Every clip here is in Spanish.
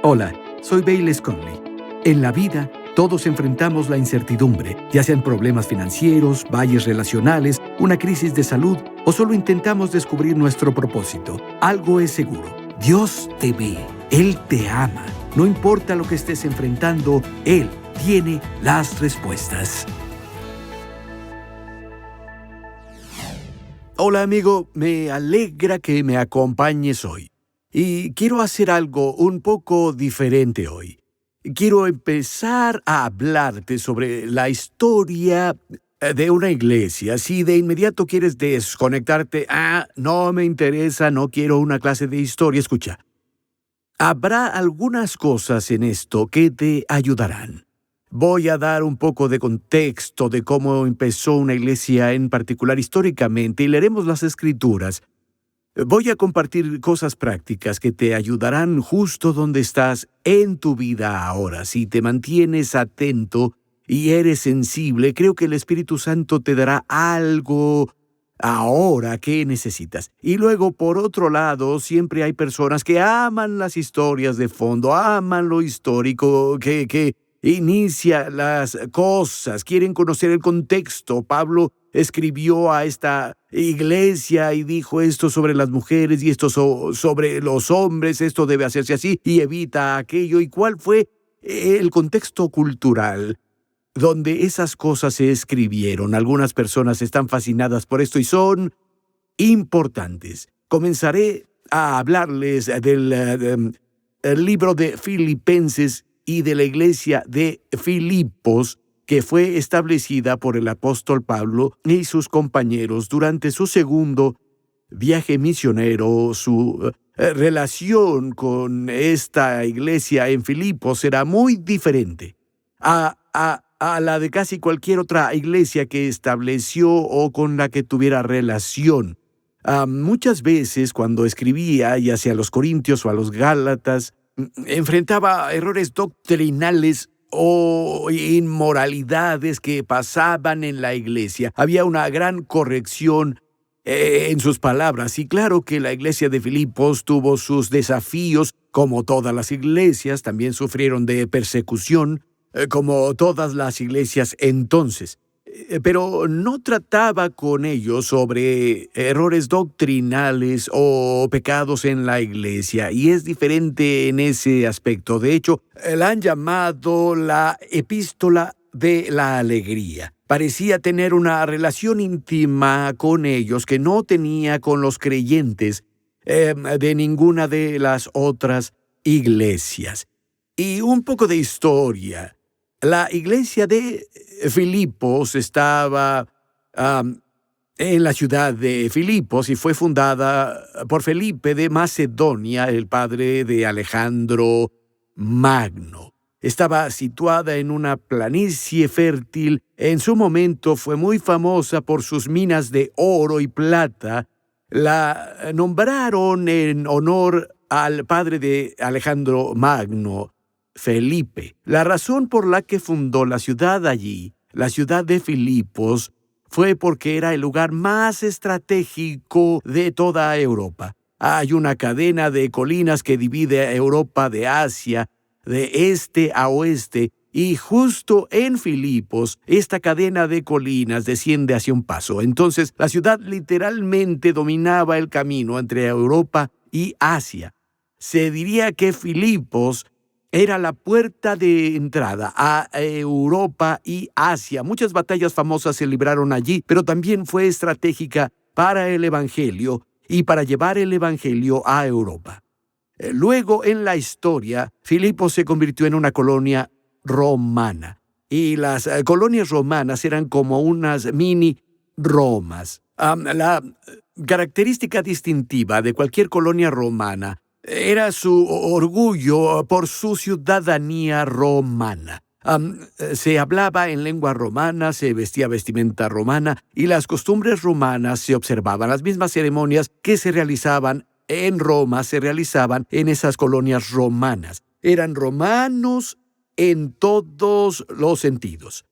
Hola, soy Bayless Conley. En la vida, todos enfrentamos la incertidumbre, ya sean problemas financieros, valles relacionales, una crisis de salud o solo intentamos descubrir nuestro propósito. Algo es seguro, Dios te ve, Él te ama. No importa lo que estés enfrentando, Él tiene las respuestas. Hola amigo, me alegra que me acompañes hoy. Y quiero hacer algo un poco diferente hoy. Quiero empezar a hablarte sobre la historia de una iglesia. Si de inmediato quieres desconectarte, no me interesa, no quiero una clase de historia, escucha. Habrá algunas cosas en esto que te ayudarán. Voy a dar un poco de contexto de cómo empezó una iglesia en particular históricamente y leeremos las Escrituras. Voy a compartir cosas prácticas que te ayudarán justo donde estás en tu vida ahora. Si te mantienes atento y eres sensible, creo que el Espíritu Santo te dará algo ahora que necesitas. Y luego, por otro lado, siempre hay personas que aman las historias de fondo, aman lo histórico, que inicia las cosas, quieren conocer el contexto. Pablo escribió a esta iglesia y dijo esto sobre las mujeres y esto sobre los hombres, esto debe hacerse así y evita aquello. ¿Y cuál fue el contexto cultural donde esas cosas se escribieron? Algunas personas están fascinadas por esto y son importantes. Comenzaré a hablarles del libro de Filipenses y de la iglesia de Filipos, que fue establecida por el apóstol Pablo y sus compañeros durante su segundo viaje misionero. Su relación con esta iglesia en Filipos será muy diferente a la de casi cualquier otra iglesia que estableció o con la que tuviera relación. Muchas veces cuando escribía, ya sea a los Corintios o a los Gálatas, enfrentaba errores doctrinales o inmoralidades que pasaban en la iglesia. Había una gran corrección en sus palabras. Y claro que la iglesia de Filipos tuvo sus desafíos, como todas las iglesias. También sufrieron de persecución, como todas las iglesias entonces. Pero no trataba con ellos sobre errores doctrinales o pecados en la iglesia, y es diferente en ese aspecto. De hecho, la han llamado la epístola de la alegría. Parecía tener una relación íntima con ellos que no tenía con los creyentes de ninguna de las otras iglesias. Y un poco de historia. La iglesia de Filipos estaba en la ciudad de Filipos y fue fundada por Felipe de Macedonia, el padre de Alejandro Magno. Estaba situada en una planicie fértil. En su momento fue muy famosa por sus minas de oro y plata. La nombraron en honor al padre de Alejandro Magno, Felipe. La razón por la que fundó la ciudad allí, la ciudad de Filipos, fue porque era el lugar más estratégico de toda Europa. Hay una cadena de colinas que divide a Europa de Asia, de este a oeste, y justo en Filipos, esta cadena de colinas desciende hacia un paso. Entonces, la ciudad literalmente dominaba el camino entre Europa y Asia. Se diría que Filipos era la puerta de entrada a Europa y Asia. Muchas batallas famosas se libraron allí, pero también fue estratégica para el Evangelio y para llevar el Evangelio a Europa. Luego, en la historia, Filipos se convirtió en una colonia romana. Y las colonias romanas eran como unas mini Romas. La característica distintiva de cualquier colonia romana era su orgullo por su ciudadanía romana. Se hablaba en lengua romana, se vestía vestimenta romana y las costumbres romanas se observaban. Las mismas ceremonias que se realizaban en Roma se realizaban en esas colonias romanas. Eran romanos en todos los sentidos.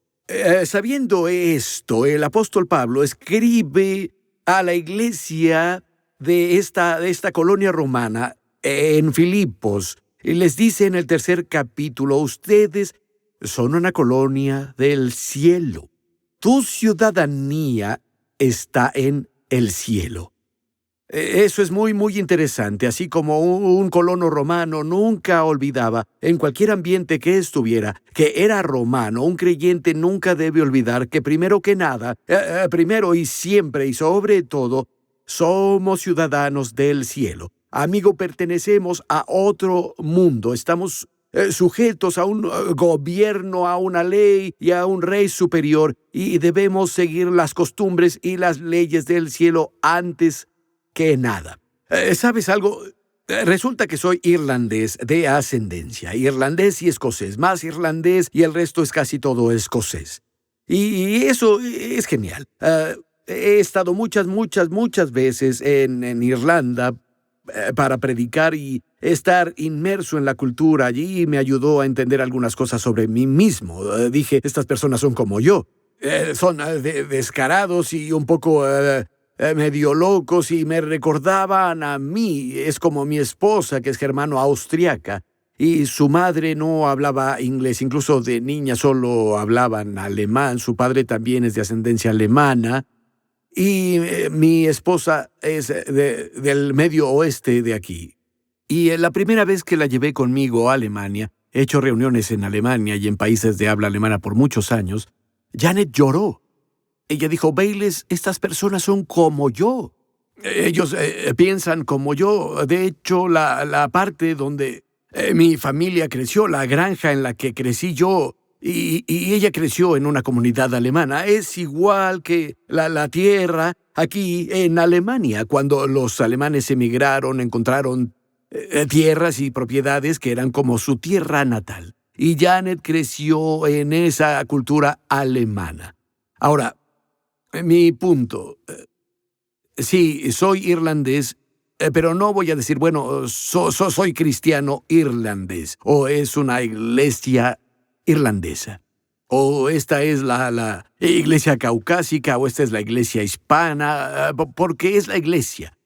Sabiendo esto, el apóstol Pablo escribe a la iglesia de esta colonia romana en Filipos Y les dice en el 3er capítulo, ustedes son una colonia del cielo. Tu ciudadanía está en el cielo. Eso es muy, muy interesante. Así como un colono romano nunca olvidaba, en cualquier ambiente que estuviera, que era romano, un creyente nunca debe olvidar que primero que nada, primero y siempre y sobre todo, somos ciudadanos del cielo. Amigo, pertenecemos a otro mundo. Estamos sujetos a un gobierno, a una ley y a un rey superior, y debemos seguir las costumbres y las leyes del cielo antes que nada. ¿Sabes algo? Resulta que soy irlandés de ascendencia, irlandés y escocés, más irlandés y el resto es casi todo escocés. Y eso es genial. He estado muchas veces en Irlanda para predicar y estar inmerso en la cultura allí me ayudó a entender algunas cosas sobre mí mismo. Dije, estas personas son como yo. Son descarados y un poco medio locos y me recordaban a mí. Es como mi esposa, que es germano-austriaca, y su madre no hablaba inglés. Incluso de niña solo hablaban alemán. Su padre también es de ascendencia alemana. Y mi esposa es del medio oeste de aquí. Y la primera vez que la llevé conmigo a Alemania, he hecho reuniones en Alemania y en países de habla alemana por muchos años, Janet lloró. Ella dijo, Bayless, estas personas son como yo. Ellos piensan como yo. De hecho, la parte donde mi familia creció, la granja en la que crecí yo, y ella creció en una comunidad alemana, es igual que la tierra aquí en Alemania. Cuando los alemanes emigraron, encontraron tierras y propiedades que eran como su tierra natal. Y Janet creció en esa cultura alemana. Ahora, mi punto, sí, soy irlandés, pero no voy a decir, bueno, soy cristiano irlandés, o es una iglesia irlandesa, o esta es la iglesia caucásica, o esta es la iglesia hispana, porque es la iglesia.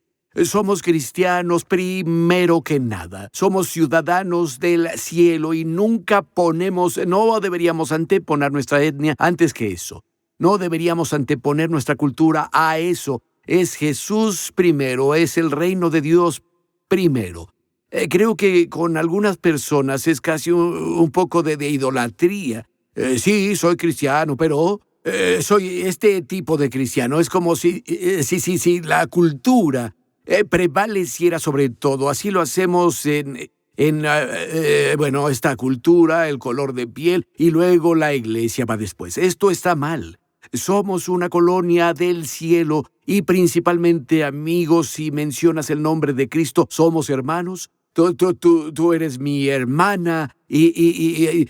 Somos cristianos primero que nada. Somos ciudadanos del cielo y nunca no deberíamos anteponer nuestra etnia antes que eso. No deberíamos anteponer nuestra cultura a eso. Es Jesús primero, es el reino de Dios primero. Creo que con algunas personas es casi un poco de idolatría. Sí, soy cristiano, pero soy este tipo de cristiano. Es como si la cultura prevaleciera sobre todo. Así lo hacemos en esta cultura, el color de piel, y luego la iglesia va después. Esto está mal. Somos una colonia del cielo y principalmente, amigos, si mencionas el nombre de Cristo, somos hermanos. Tú eres mi hermana y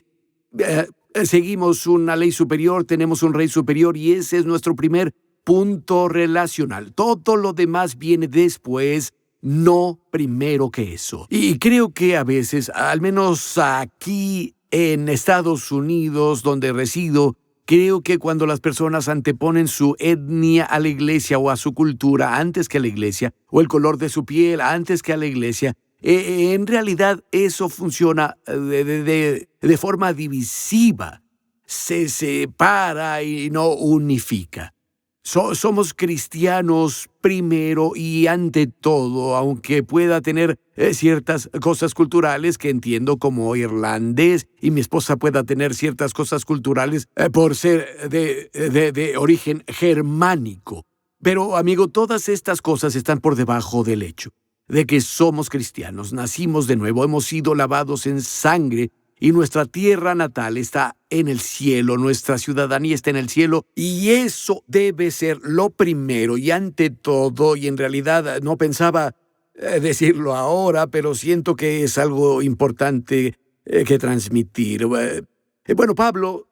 seguimos una ley superior, tenemos un rey superior y ese es nuestro primer punto relacional. Todo lo demás viene después, no primero que eso. Y creo que a veces, al menos aquí en Estados Unidos, donde resido, creo que cuando las personas anteponen su etnia a la iglesia o a su cultura antes que a la iglesia, o el color de su piel antes que a la iglesia, en realidad eso funciona de forma divisiva. Se separa y no unifica. Somos cristianos primero y ante todo, aunque pueda tener ciertas cosas culturales que entiendo como irlandés y mi esposa pueda tener ciertas cosas culturales por ser de origen germánico. Pero, amigo, todas estas cosas están por debajo del hecho de que somos cristianos, nacimos de nuevo, hemos sido lavados en sangre y nuestra tierra natal está en el cielo, nuestra ciudadanía está en el cielo y eso debe ser lo primero y ante todo, y en realidad no pensaba decirlo ahora, pero siento que es algo importante que transmitir. Bueno, Pablo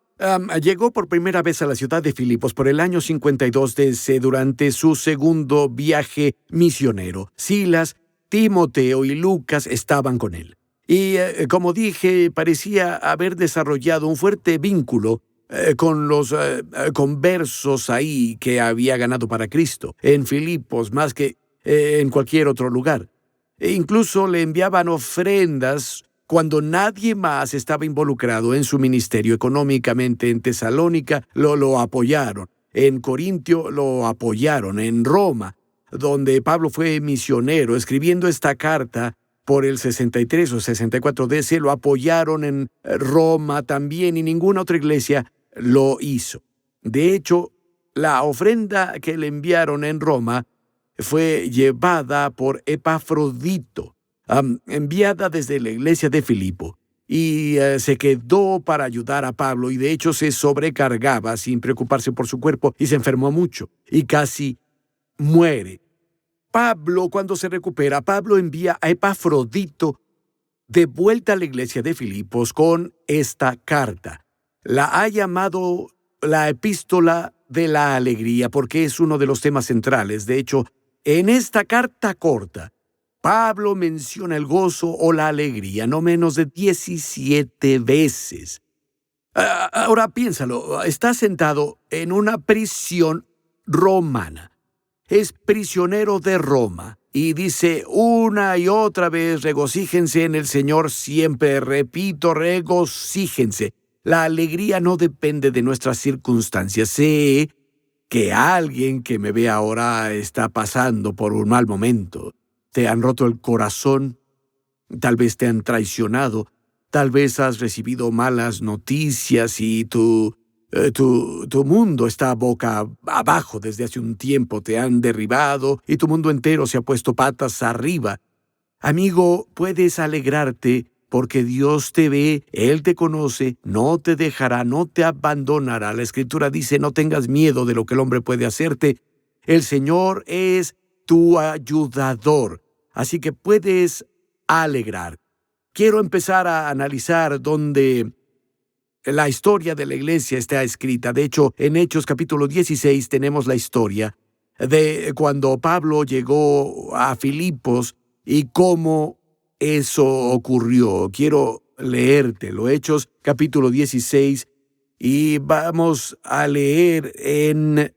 llegó por primera vez a la ciudad de Filipos por el año 52 durante su segundo viaje misionero. Silas, Timoteo y Lucas estaban con él. Y, como dije, parecía haber desarrollado un fuerte vínculo con los conversos ahí que había ganado para Cristo, en Filipos, más que en cualquier otro lugar. E incluso le enviaban ofrendas Cuando nadie más estaba involucrado en su ministerio económicamente en Tesalónica, lo apoyaron. En Corintio lo apoyaron. En Roma, donde Pablo fue misionero, escribiendo esta carta por el 63 o 64 DC, lo apoyaron en Roma también, y ninguna otra iglesia lo hizo. De hecho, la ofrenda que le enviaron en Roma fue llevada por Epafrodito, enviada desde la iglesia de Filipo, y se quedó para ayudar a Pablo, y de hecho se sobrecargaba sin preocuparse por su cuerpo, y se enfermó mucho, y casi muere. Pablo, cuando se recupera, Pablo envía a Epafrodito de vuelta a la iglesia de Filipos con esta carta. La ha llamado la epístola de la alegría porque es uno de los temas centrales. De hecho, en esta carta corta, Pablo menciona el gozo o la alegría no menos de 17 veces. Ahora piénsalo, está sentado en una prisión romana. Es prisionero de Roma y dice una y otra vez: regocíjense en el Señor siempre. Repito, regocíjense. La alegría no depende de nuestras circunstancias. Sé que alguien que me ve ahora está pasando por un mal momento. Te han roto el corazón, tal vez te han traicionado, tal vez has recibido malas noticias y tu mundo está boca abajo desde hace un tiempo. Te han derribado y tu mundo entero se ha puesto patas arriba. Amigo, puedes alegrarte porque Dios te ve, Él te conoce, no te dejará, no te abandonará. La Escritura dice: no tengas miedo de lo que el hombre puede hacerte. El Señor es tu ayudador, así que puedes alegrar. Quiero empezar a analizar dónde la historia de la iglesia está escrita. De hecho, en Hechos capítulo 16 tenemos la historia de cuando Pablo llegó a Filipos y cómo eso ocurrió. Quiero leértelo. Hechos capítulo 16, y vamos a leer en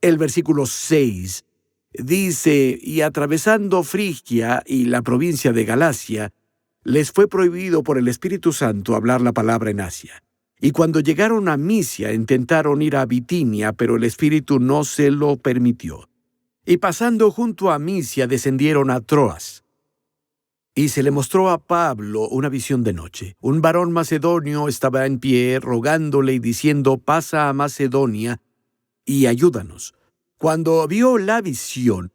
el versículo 6. Dice: y atravesando Frigia y la provincia de Galacia, les fue prohibido por el Espíritu Santo hablar la palabra en Asia. Y cuando llegaron a Misia, intentaron ir a Bitinia, pero el Espíritu no se lo permitió. Y pasando junto a Misia, descendieron a Troas. Y se le mostró a Pablo una visión de noche. Un varón macedonio estaba en pie, rogándole y diciendo: pasa a Macedonia y ayúdanos. Cuando vio la visión,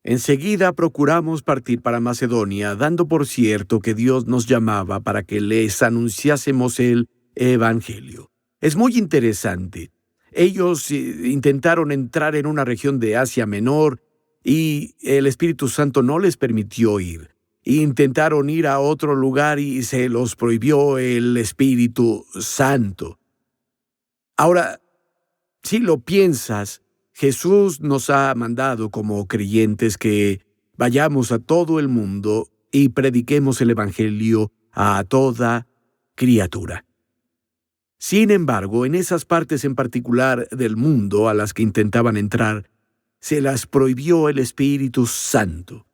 enseguida procuramos partir para Macedonia, dando por cierto que Dios nos llamaba para que les anunciásemos el Evangelio. Es muy interesante. Ellos intentaron entrar en una región de Asia Menor y el Espíritu Santo no les permitió ir. Intentaron ir a otro lugar y se los prohibió el Espíritu Santo. Ahora, si lo piensas, Jesús nos ha mandado como creyentes que vayamos a todo el mundo y prediquemos el Evangelio a toda criatura. Sin embargo, en esas partes en particular del mundo a las que intentaban entrar, se las prohibió el Espíritu Santo.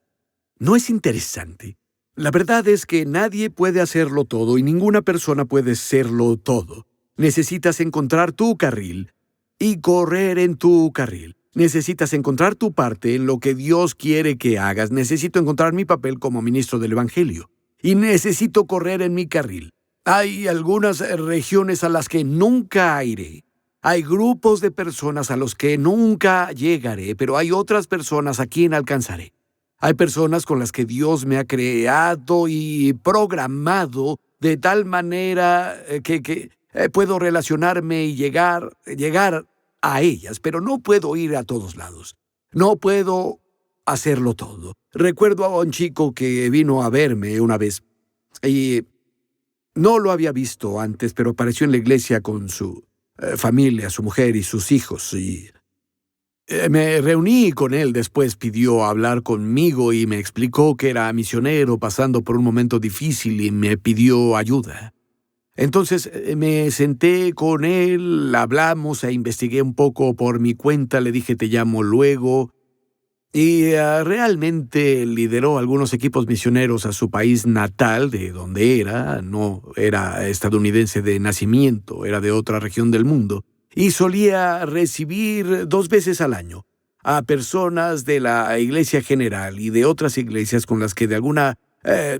¿No es interesante? La verdad es que nadie puede hacerlo todo y ninguna persona puede serlo todo. Necesitas encontrar tu carril y correr en tu carril. Necesitas encontrar tu parte en lo que Dios quiere que hagas. Necesito encontrar mi papel como ministro del Evangelio. Y necesito correr en mi carril. Hay algunas regiones a las que nunca iré. Hay grupos de personas a los que nunca llegaré, pero hay otras personas a quien alcanzaré. Hay personas con las que Dios me ha creado y programado de tal manera que puedo relacionarme y llegar a ellas, pero no puedo ir a todos lados. No puedo hacerlo todo. Recuerdo a un chico que vino a verme una vez y no lo había visto antes, pero apareció en la iglesia con su familia, su mujer y sus hijos. Y me reuní con él después, pidió hablar conmigo y me explicó que era misionero pasando por un momento difícil y me pidió ayuda. Entonces me senté con él, hablamos e investigué un poco por mi cuenta. Le dije: te llamo luego. Y realmente lideró algunos equipos misioneros a su país natal, de donde era. No era estadounidense de nacimiento, era de otra región del mundo. Y solía recibir 2 veces al año a personas de la Iglesia General y de otras iglesias con las que de alguna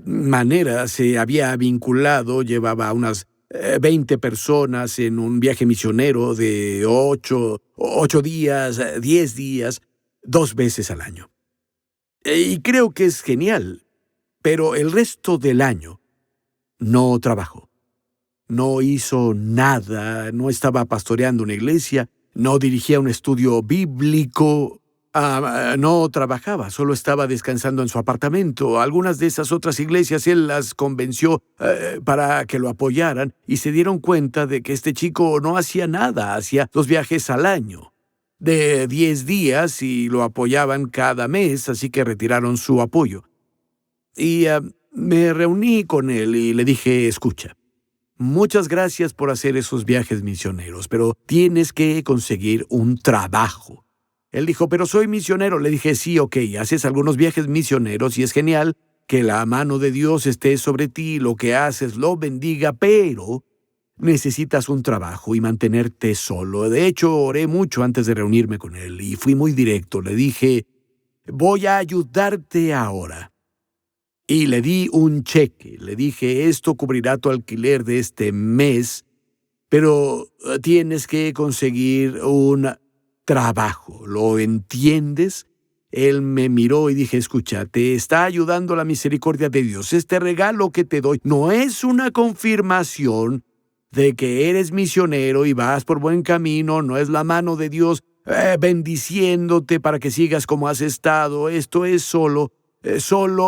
manera se había vinculado. Llevaba unas 20 personas en un viaje misionero de 8 días, 10 días, 2 veces al año. Y creo que es genial, pero el resto del año no trabajó. No hizo nada, no estaba pastoreando una iglesia, no dirigía un estudio bíblico, no trabajaba, solo estaba descansando en su apartamento. Algunas de esas otras iglesias él las convenció para que lo apoyaran y se dieron cuenta de que este chico no hacía nada, hacía 2 viajes al año de 10 días y lo apoyaban cada mes, así que retiraron su apoyo. Y me reuní con él y le dije, escucha, muchas gracias por hacer esos viajes misioneros, pero tienes que conseguir un trabajo. Él dijo, pero soy misionero. Le dije, sí, ok, haces algunos viajes misioneros y es genial que la mano de Dios esté sobre ti, lo que haces lo bendiga, pero necesitas un trabajo y mantenerte solo. De hecho, oré mucho antes de reunirme con él y fui muy directo. Le dije, voy a ayudarte ahora. Y le di un cheque. Le dije, esto cubrirá tu alquiler de este mes, pero tienes que conseguir un trabajo. ¿Lo entiendes? Él me miró y dije, escucha, te está ayudando la misericordia de Dios. Este regalo que te doy no es una confirmación de que eres misionero y vas por buen camino, no es la mano de Dios bendiciéndote para que sigas como has estado. Esto es solo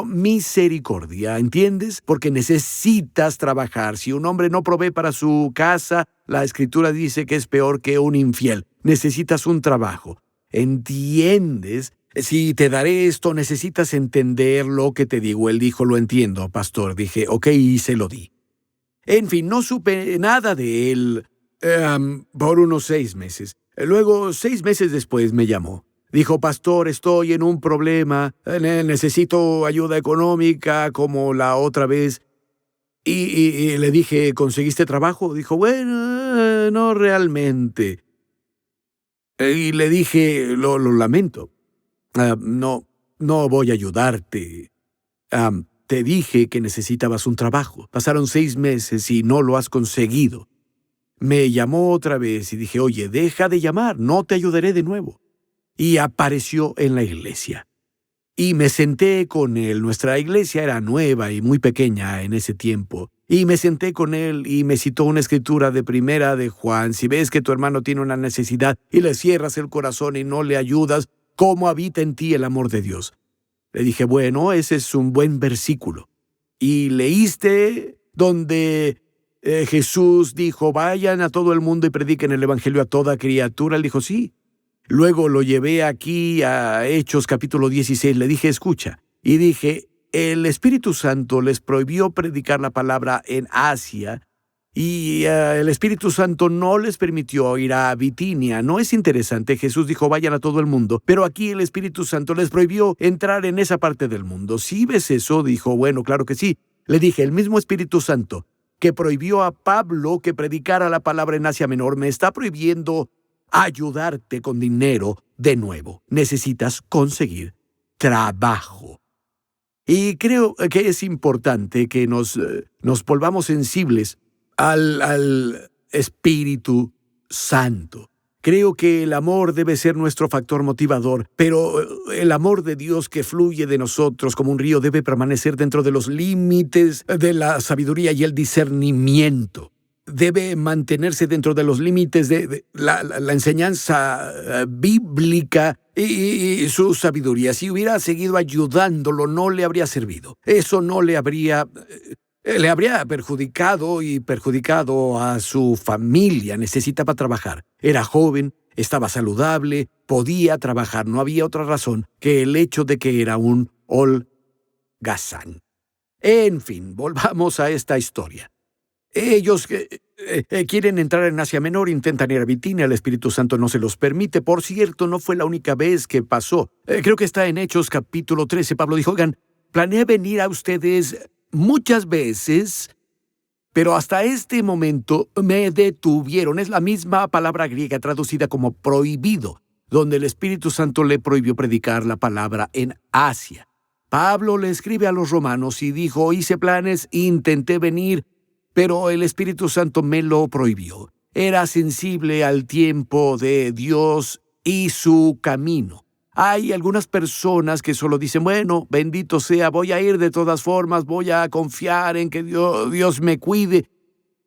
misericordia, ¿entiendes? Porque necesitas trabajar. Si un hombre no provee para su casa, la Escritura dice que es peor que un infiel. Necesitas un trabajo. ¿Entiendes? Si te daré esto, necesitas entender lo que te digo. Él dijo, lo entiendo, pastor. Dije, ok, y se lo di. En fin, no supe nada de él por unos 6 meses. Luego, 6 meses después, me llamó. Dijo, pastor, estoy en un problema, necesito ayuda económica como la otra vez. Y le dije, ¿conseguiste trabajo? Dijo, bueno, no realmente. Y le dije, lo lamento. No voy a ayudarte. Te dije que necesitabas un trabajo. Pasaron 6 meses y no lo has conseguido. Me llamó otra vez y dije, oye, deja de llamar, no te ayudaré de nuevo. Y apareció en la iglesia. Y me senté con él. Nuestra iglesia era nueva y muy pequeña en ese tiempo. Y me senté con él y me citó una escritura de Primera de Juan. Si ves que tu hermano tiene una necesidad y le cierras el corazón y no le ayudas, ¿cómo habita en ti el amor de Dios? Le dije, bueno, ese es un buen versículo. ¿Y leíste donde Jesús dijo, vayan a todo el mundo y prediquen el evangelio a toda criatura? Él dijo, sí. Luego lo llevé aquí a Hechos capítulo 16. Le dije, escucha. Y dije, el Espíritu Santo les prohibió predicar la palabra en Asia y el Espíritu Santo no les permitió ir a Bitinia. ¿No es interesante? Jesús dijo, vayan a todo el mundo, pero aquí el Espíritu Santo les prohibió entrar en esa parte del mundo. ¿Sí ves eso? Dijo, bueno, claro que sí. Le dije, el mismo Espíritu Santo que prohibió a Pablo que predicara la palabra en Asia Menor, me está prohibiendo ayudarte con dinero de nuevo. Necesitas conseguir trabajo. Y creo que es importante que nos volvamos sensibles al Espíritu Santo. Creo que el amor debe ser nuestro factor motivador, pero el amor de Dios que fluye de nosotros como un río debe permanecer dentro de los límites de la sabiduría y el discernimiento. Debe mantenerse dentro de los límites de la enseñanza bíblica y su sabiduría. Si hubiera seguido ayudándolo, no le habría servido. Eso no le habría perjudicado y perjudicado a su familia. Necesitaba trabajar. Era joven, estaba saludable, podía trabajar. No había otra razón que el hecho de que era un holgazán. En fin, volvamos a esta historia. Ellos quieren entrar en Asia Menor, intentan ir a Bitinia, el Espíritu Santo no se los permite. Por cierto, no fue la única vez que pasó. Creo que está en Hechos capítulo 13. Pablo dijo, oigan, planeé venir a ustedes muchas veces, pero hasta este momento me detuvieron. Es la misma palabra griega traducida como prohibido, donde el Espíritu Santo le prohibió predicar la palabra en Asia. Pablo le escribe a los romanos y dijo, hice planes, intenté venir, pero el Espíritu Santo me lo prohibió. Era sensible al tiempo de Dios y su camino. Hay algunas personas que solo dicen, bueno, bendito sea, voy a ir de todas formas, voy a confiar en que Dios me cuide.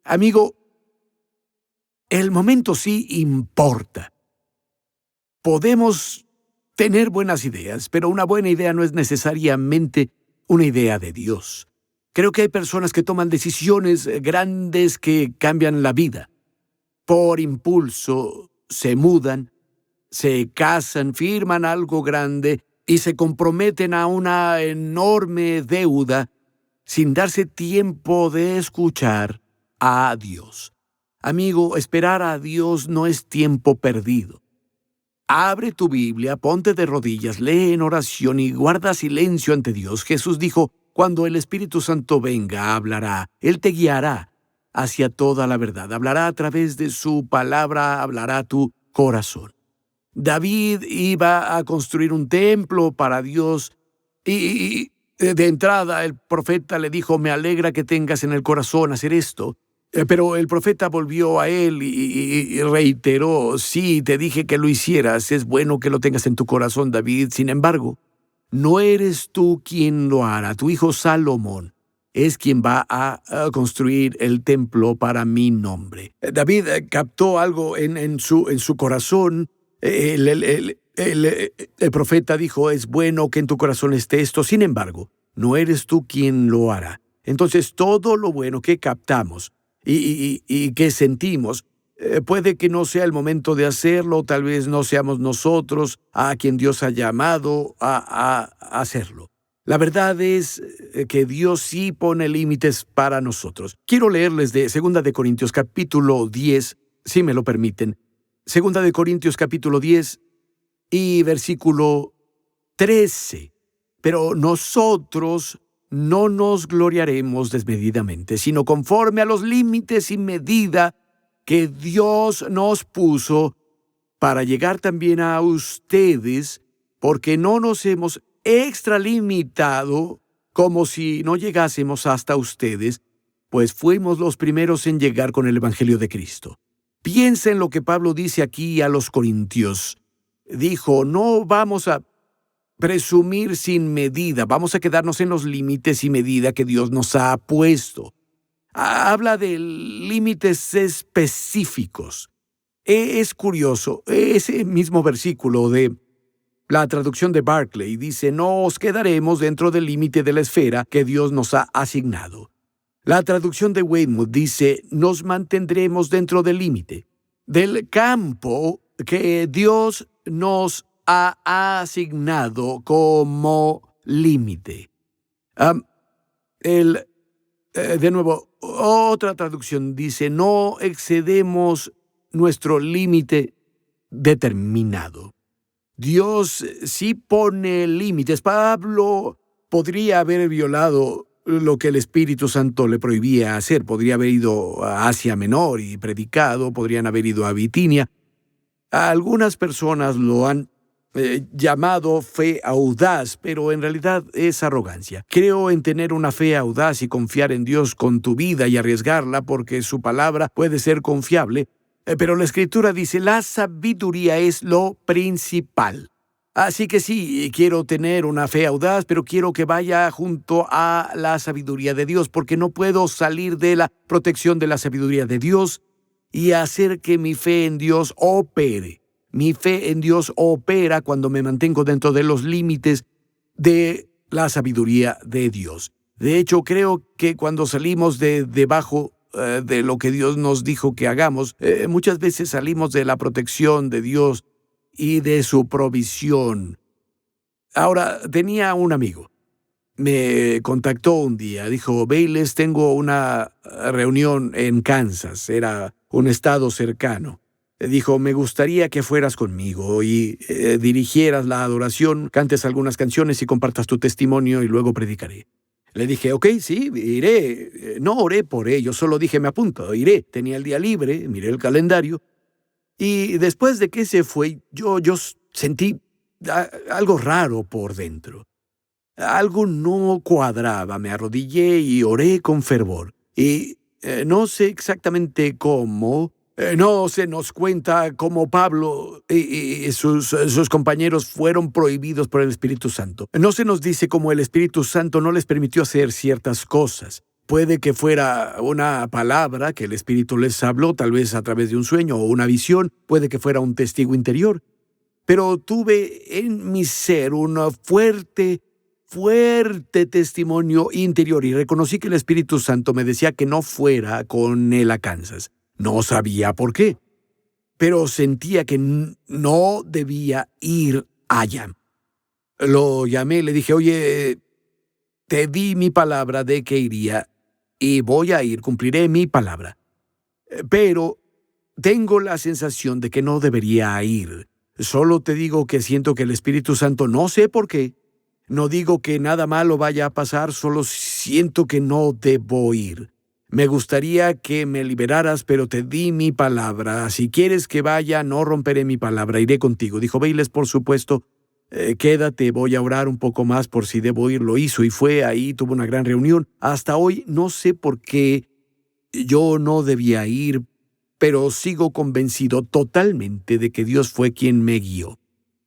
Amigo, el momento sí importa. Podemos tener buenas ideas, pero una buena idea no es necesariamente una idea de Dios. Creo que hay personas que toman decisiones grandes que cambian la vida. Por impulso, se mudan, se casan, firman algo grande y se comprometen a una enorme deuda sin darse tiempo de escuchar a Dios. Amigo, esperar a Dios no es tiempo perdido. Abre tu Biblia, ponte de rodillas, lee en oración y guarda silencio ante Dios. Jesús dijo, cuando el Espíritu Santo venga, hablará. Él te guiará hacia toda la verdad. Hablará a través de su palabra, hablará a tu corazón. David iba a construir un templo para Dios y de entrada el profeta le dijo, me alegra que tengas en el corazón hacer esto. Pero el profeta volvió a él y reiteró, sí, te dije que lo hicieras, es bueno que lo tengas en tu corazón, David. Sin embargo, no eres tú quien lo hará, tu hijo Salomón es quien va a construir el templo para mi nombre. David captó algo en su corazón. El profeta dijo, es bueno que en tu corazón esté esto, sin embargo, no eres tú quien lo hará. Entonces, todo lo bueno que captamos y que sentimos, puede que no sea el momento de hacerlo, tal vez no seamos nosotros a quien Dios ha llamado a hacerlo. La verdad es que Dios sí pone límites para nosotros. Quiero leerles de 2 de Corintios capítulo 10, si me lo permiten. 2 de Corintios capítulo 10 y versículo 13. Pero nosotros no nos gloriaremos desmedidamente, sino conforme a los límites y medida que Dios nos puso para llegar también a ustedes, porque no nos hemos extralimitado como si no llegásemos hasta ustedes, pues fuimos los primeros en llegar con el Evangelio de Cristo. Piensa en lo que Pablo dice aquí a los corintios. Dijo, no vamos a presumir sin medida, vamos a quedarnos en los límites y medida que Dios nos ha puesto. Habla de límites específicos. Es curioso, ese mismo versículo de la traducción de Barclay dice, no os quedaremos dentro del límite de la esfera que Dios nos ha asignado. La traducción de Weymouth dice, nos mantendremos dentro del límite, del campo que Dios nos ha asignado como límite. De nuevo, otra traducción dice, no excedemos nuestro límite determinado. Dios sí pone límites. Pablo podría haber violado lo que el Espíritu Santo le prohibía hacer. Podría haber ido a Asia Menor y predicado, podrían haber ido a Bitinia. Algunas personas lo han llamado fe audaz, pero en realidad es arrogancia. Creo en tener una fe audaz y confiar en Dios con tu vida y arriesgarla porque su palabra puede ser confiable, pero la Escritura dice, la sabiduría es lo principal. Así que sí, quiero tener una fe audaz, pero quiero que vaya junto a la sabiduría de Dios, porque no puedo salir de la protección de la sabiduría de Dios y hacer que mi fe en Dios opere. Mi fe en Dios opera cuando me mantengo dentro de los límites de la sabiduría de Dios. De hecho, creo que cuando salimos debajo de lo que Dios nos dijo que hagamos, muchas veces salimos de la protección de Dios y de su provisión. Ahora, tenía un amigo. me contactó un día. Dijo, Bayless, tengo una reunión en Kansas. Era un estado cercano. Dijo, me gustaría que fueras conmigo y dirigieras la adoración, cantes algunas canciones y compartas tu testimonio y luego predicaré. Le dije, ok, sí, iré. No oré por ello, solo dije, me apunto, iré. Tenía el día libre, miré el calendario. Y después de que se fue, yo sentí algo raro por dentro. Algo no cuadraba. Me arrodillé y oré con fervor. Y no sé exactamente cómo. No se nos cuenta cómo Pablo y sus compañeros fueron prohibidos por el Espíritu Santo. No se nos dice cómo el Espíritu Santo no les permitió hacer ciertas cosas. Puede que fuera una palabra que el Espíritu les habló, tal vez a través de un sueño o una visión. Puede que fuera un testigo interior. Pero tuve en mi ser un fuerte testimonio interior y reconocí que el Espíritu Santo me decía que no fuera con él a Kansas. No sabía por qué, pero sentía que no debía ir allá. Lo llamé y le dije, oye, te di mi palabra de que iría y voy a ir, cumpliré mi palabra. Pero tengo la sensación de que no debería ir. Solo te digo que siento que el Espíritu Santo, no sé por qué, no digo que nada malo vaya a pasar, solo siento que no debo ir. Me gustaría que me liberaras, pero te di mi palabra. Si quieres que vaya, no romperé mi palabra, iré contigo. Dijo Bayless, por supuesto, quédate, voy a orar un poco más por si debo ir. Lo hizo y fue ahí, tuvo una gran reunión. Hasta hoy no sé por qué yo no debía ir, pero sigo convencido totalmente de que Dios fue quien me guió.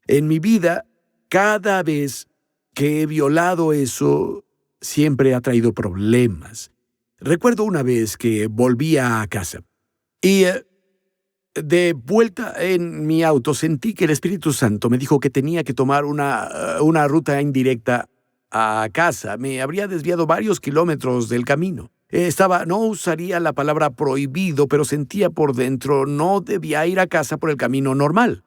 En mi vida, cada vez que he violado eso, siempre ha traído problemas. Recuerdo una vez que volvía a casa y de vuelta en mi auto sentí que el Espíritu Santo me dijo que tenía que tomar una ruta indirecta a casa. Me habría desviado varios kilómetros del camino. No usaría la palabra prohibido, pero sentía por dentro no debía ir a casa por el camino normal.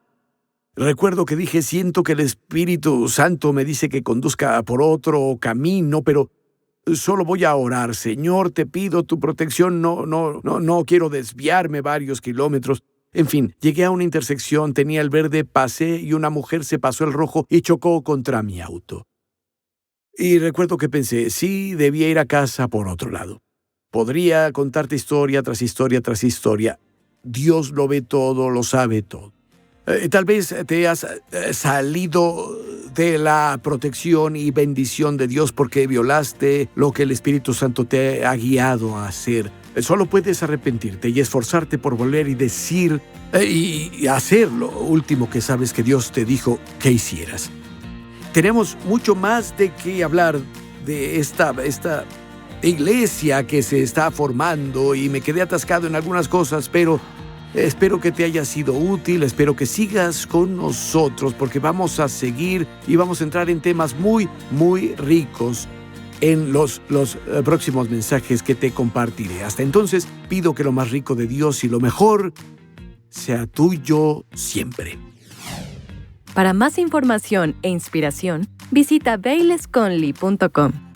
Recuerdo que dije, siento que el Espíritu Santo me dice que conduzca por otro camino, pero solo voy a orar. Señor, te pido tu protección, no quiero desviarme varios kilómetros. En fin, llegué a una intersección, tenía el verde, pasé y una mujer se pasó el rojo y chocó contra mi auto. Y recuerdo que pensé, sí, debía ir a casa por otro lado. Podría contarte historia tras historia tras historia. Dios lo ve todo, lo sabe todo. Tal vez te has salido de la protección y bendición de Dios porque violaste lo que el Espíritu Santo te ha guiado a hacer. Solo puedes arrepentirte y esforzarte por volver y decir y hacer lo último que sabes que Dios te dijo que hicieras. Tenemos mucho más de qué hablar de esta iglesia que se está formando y me quedé atascado en algunas cosas, pero espero que te haya sido útil, espero que sigas con nosotros porque vamos a seguir y vamos a entrar en temas muy, muy ricos en los próximos mensajes que te compartiré. Hasta entonces, pido que lo más rico de Dios y lo mejor sea tuyo siempre. Para más información e inspiración, visita baylessconley.com.